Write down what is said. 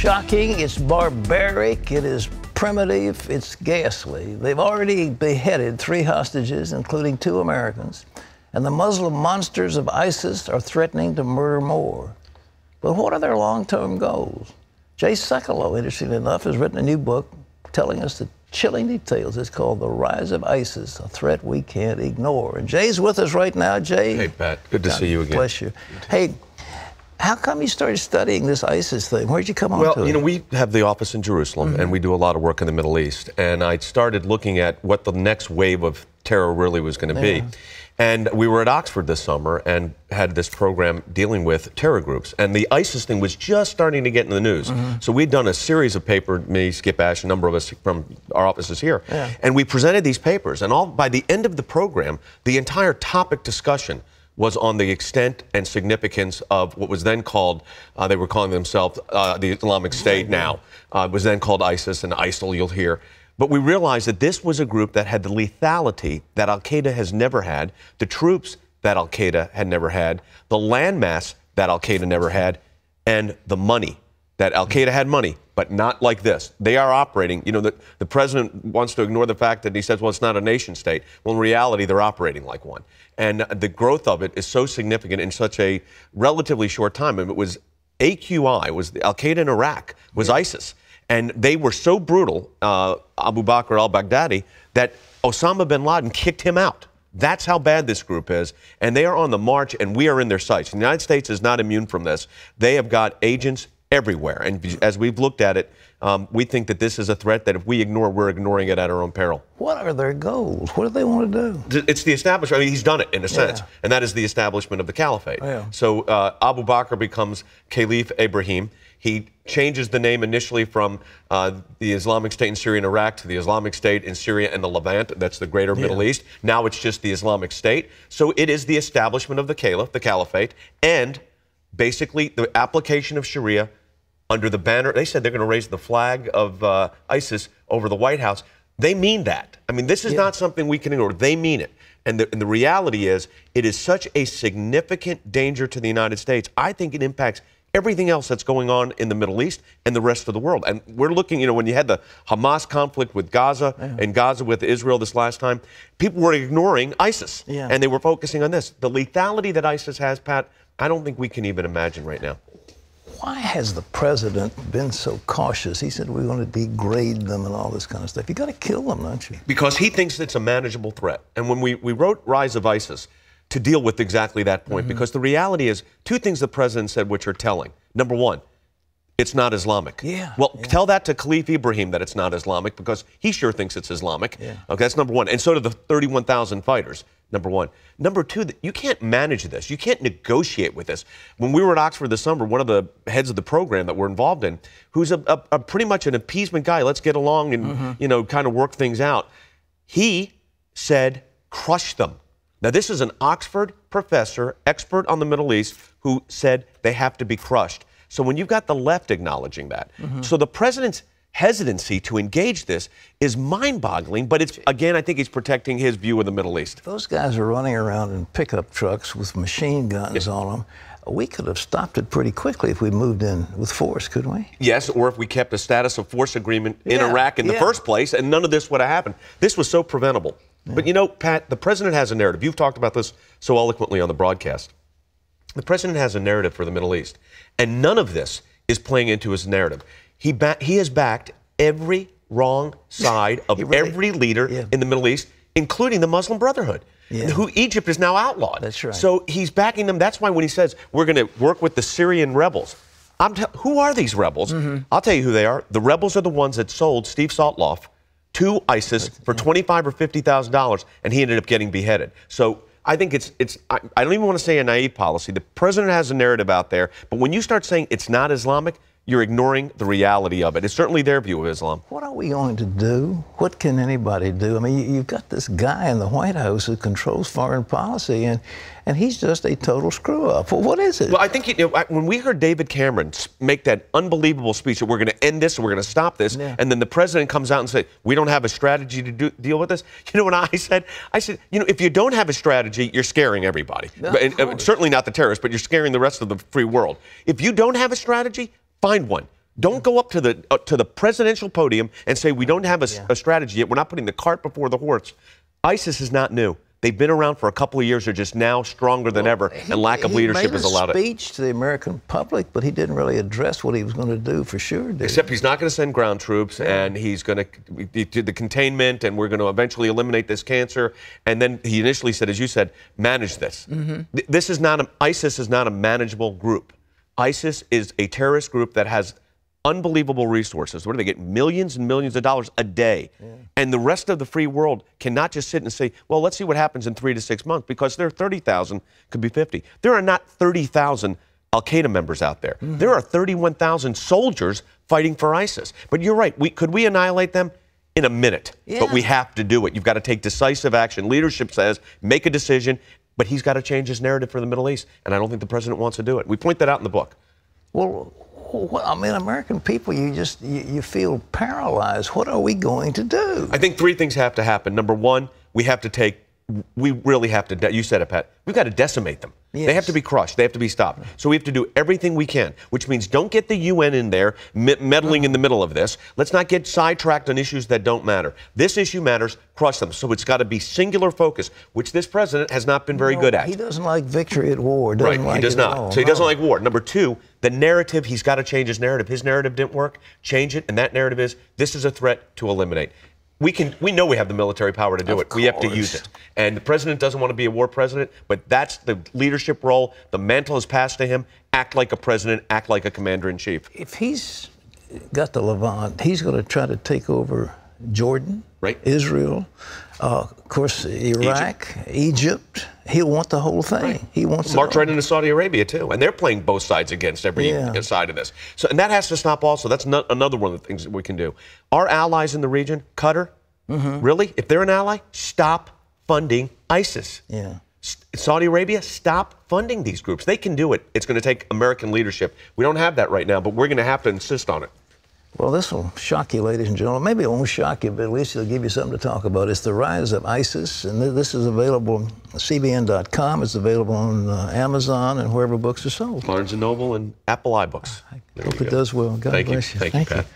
shocking, it's barbaric, it is primitive, it's ghastly. They've already beheaded 3 hostages, including 2 Americans, and the Muslim monsters of ISIS are threatening to murder more. But what are their long-term goals? Jay Sekulow, interestingly enough, has written a new book telling us the chilling details. It's called The Rise of ISIS, a threat we can't ignore. And Jay's with us right now. Jay. Hey, Pat. Good to see you again. Bless you. Hey, how come you started studying this ISIS thing? Where'd you come on to it? Well, you know, we have the office in Jerusalem, and we do a lot of work in the Middle East. And I started looking at what the next wave of terror really was going to be. And we were at Oxford this summer and had this program dealing with terror groups. And the ISIS thing was just starting to get in the news. So we'd done a series of papers, me, Skip Ash, a number of us from our offices here. And we presented these papers. And by the end of the program, the entire topic discussion was on the extent and significance of what was then called, they were calling themselves the Islamic State now, was then called ISIS and ISIL, you'll hear. But we realized that this was a group that had the lethality that Al-Qaeda has never had, the troops that Al-Qaeda had never had, the landmass that Al-Qaeda never had, and the money. That Al-Qaeda had money, but not like this. They are operating, you know, the president wants to ignore the fact that he says, well, it's not a nation state. Well, in reality, they're operating like one. And the growth of it is so significant in such a relatively short time. And it was AQI, was Al-Qaeda in Iraq, was ISIS. And they were so brutal, Abu Bakr al-Baghdadi, that Osama bin Laden kicked him out. That's how bad this group is. And they are on the march, and we are in their sights. The United States is not immune from this. They have got agents everywhere. And as we've looked at it, we think that this is a threat that if we ignore, we're ignoring it at our own peril. What are their goals? What do they want to do? It's the establishment. I mean, he's done it in a sense, and that is the establishment of the caliphate. So Abu Bakr becomes Caliph Ibrahim. He changes the name initially from the Islamic State in Syria and Iraq to the Islamic State in Syria and the Levant. That's the greater Middle East. Now it's just the Islamic State. So it is the establishment of the caliph, the caliphate, and basically the application of Sharia under the banner. They said they're going to raise the flag of ISIS over the White House. They mean that. I mean, this is not something we can ignore. They mean it. And the reality is, it is such a significant danger to the United States. I think it impacts everything else that's going on in the Middle East and the rest of the world. And we're looking, you know, when you had the Hamas conflict with Gaza and Gaza with Israel this last time, people were ignoring ISIS and they were focusing on this. The lethality that ISIS has, Pat, I don't think we can even imagine right now. Why has the president been so cautious? He said we're going to degrade them and all this kind of stuff. You got to kill them, don't you? Because he thinks it's a manageable threat. And when we wrote Rise of ISIS, to deal with exactly that point, because the reality is 2 things the president said which are telling. Number 1, it's not Islamic. Tell that to Caliph Ibrahim that it's not Islamic, because he sure thinks it's Islamic. Okay, that's number 1. And so do the 31,000 fighters, number 1. Number 2, you can't manage this. You can't negotiate with this. When we were at Oxford this summer, one of the heads of the program that we're involved in, who's a pretty much an appeasement guy, let's get along and you know, kind of work things out, he said, crush them. Now, this is an Oxford professor, expert on the Middle East, who said they have to be crushed. So when you've got the left acknowledging that, so the president's hesitancy to engage this is mind-boggling, but it's, again, I think he's protecting his view of the Middle East. Those guys are running around in pickup trucks with machine guns on them. We could have stopped it pretty quickly if we moved in with force, couldn't we? Yes, or if we kept a status of force agreement in Iraq in the first place, and none of this would have happened. This was so preventable. But you know, Pat, the president has a narrative. You've talked about this so eloquently on the broadcast. The president has a narrative for the Middle East, and none of this is playing into his narrative. He has backed every wrong side of every leader in the Middle East, including the Muslim Brotherhood, who Egypt is now outlawed. That's right. So he's backing them. That's why when he says we're going to work with the Syrian rebels, who are these rebels? I'll tell you who they are. The rebels are the ones that sold Steve Saltloff to ISIS for $25,000 or $50,000, and he ended up getting beheaded. So I think I don't even want to say a naive policy. The president has a narrative out there, but when you start saying it's not Islamic, you're ignoring the reality of it. It's certainly their view of Islam. What are we going to do? What can anybody do? I mean, you've got this guy in the White House who controls foreign policy, and he's just a total screw-up. Well, what is it? Well, I think, you know, when we heard David Cameron make that unbelievable speech that we're going to end this and we're going to stop this, and then the president comes out and says, we don't have a strategy to deal with this. You know what I said? I said, you know, if you don't have a strategy, you're scaring everybody. Certainly not the terrorists, but you're scaring the rest of the free world. If you don't have a strategy, find one. Don't go up to the presidential podium and say we don't have a strategy yet. We're not putting the cart before the horse. ISIS is not new. They've been around for a couple of years. They're just now stronger than ever, and lack of leadership has allowed it. He made a speech to the American public, but he didn't really address what he was going to do for sure. Except he's not going to send ground troops, and he's going to do the containment, and we're going to eventually eliminate this cancer. And then he initially said, as you said, manage this. This is not ISIS is not a manageable group. ISIS is a terrorist group that has unbelievable resources. Where do they get millions and millions of dollars a day? And the rest of the free world cannot just sit and say, well, let's see what happens in 3 to 6 months, because there are 30,000, could be 50. There are not 30,000 Al-Qaeda members out there. There are 31,000 soldiers fighting for ISIS. But you're right. Could we annihilate them? In a minute. But we have to do it. You've got to take decisive action. Leadership says, make a decision, but he's got to change his narrative for the Middle East. And I don't think the president wants to do it. We point that out in the book. Well, I mean, American people, you feel paralyzed. What are we going to do? I think 3 things have to happen. Number 1, we really have to, you said it, Pat, we've got to decimate them. They have to be crushed. They have to be stopped. So we have to do everything we can, which means don't get the UN in there meddling in the middle of this. Let's not get sidetracked on issues that don't matter. This issue matters, crush them. So it's got to be singular focus, which this president has not been very good at. He doesn't like victory at war. Right, he does not. So he doesn't like war. Number 2, the narrative, he's got to change his narrative. His narrative didn't work. Change it, and that narrative is, this is a threat to eliminate. We know we have the military power to do it. We have to use it. And the president doesn't want to be a war president, but that's the leadership role. The mantle is passed to him. Act like a president, act like a commander-in-chief. If he's got the Levant, he's going to try to take over Jordan, Israel, of course, Iraq, Egypt. He'll want the whole thing. Right. He wants march right into Saudi Arabia, too. And they're playing both sides against every side of this. So, and that has to stop also. That's another one of the things that we can do. Our allies in the region, Qatar, really, if they're an ally, stop funding ISIS. Saudi Arabia, stop funding these groups. They can do it. It's going to take American leadership. We don't have that right now, but we're going to have to insist on it. Well, this will shock you, ladies and gentlemen. Maybe it won't shock you, but at least it'll give you something to talk about. It's the rise of ISIS, and this is available on CBN.com. It's available on Amazon and wherever books are sold. Barnes & Noble and Apple iBooks. I hope it does well. God bless you. Thank you, Pat.